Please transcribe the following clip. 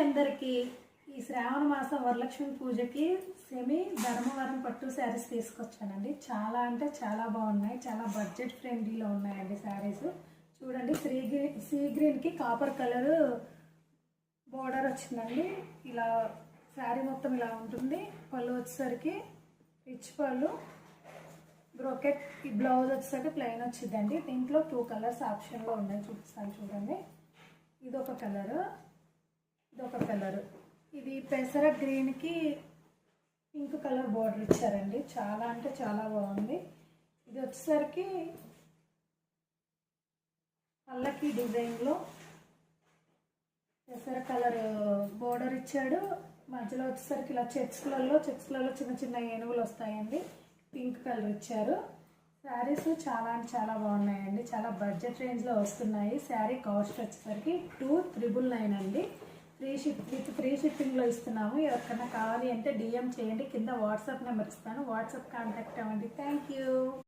అందరికీ ఈ శ్రావణ మాసం వరలక్ష్మి పూజకి సెమీ ధర్మవరం పట్టు శారీస్ తీసుకొచ్చానండి. చాలా అంటే చాలా బాగున్నాయి, చాలా బడ్జెట్ ఫ్రెండ్లీలో ఉన్నాయండి శారీస్. చూడండి, సీ గ్రీన్కి కాపర్ కలర్ బోర్డర్ వచ్చిందండి. ఇలా శారీ మొత్తం ఇలా ఉంటుంది. పళ్ళు వచ్చేసరికి రిచ్ పళ్ళు, బ్రోకెట్. ఈ బ్లౌజ్ వచ్చేసరికి ప్లెయిన్ వచ్చిందండి. దీంట్లో 2 కలర్స్ ఆప్షన్లో ఉన్నాయి, చూపిస్తాను చూడండి. ఇదొక కలరు, ఇదొక కలరు. ఇది పెసర గ్రీన్కి పింక్ కలర్ బోర్డర్ ఇచ్చారండి. చాలా అంటే చాలా బాగుంది. ఇది వచ్చేసరికి పల్లకి డిజైన్లో పెసర కలర్ బోర్డర్ ఇచ్చాడు. మధ్యలో వచ్చేసరికి ఇలా చెక్స్లలో చిన్న చిన్న ఏనుగులు వస్తాయండి. పింక్ కలర్ ఇచ్చారు. శారీస్ చాలా అంటే చాలా బాగున్నాయండి. చాలా బడ్జెట్ రేంజ్లో వస్తున్నాయి. శారీ కాస్ట్ వచ్చేసరికి 2,999 అండి. ఫ్రీ షిప్పింగ్లో ఇస్తున్నాము. ఎవరికైనా కావాలి అంటే DM చేయండి. కింద వాట్సాప్ నెంబర్ ఇస్తాను, వాట్సాప్ కాంటాక్ట్ అవ్వండి. Thank you.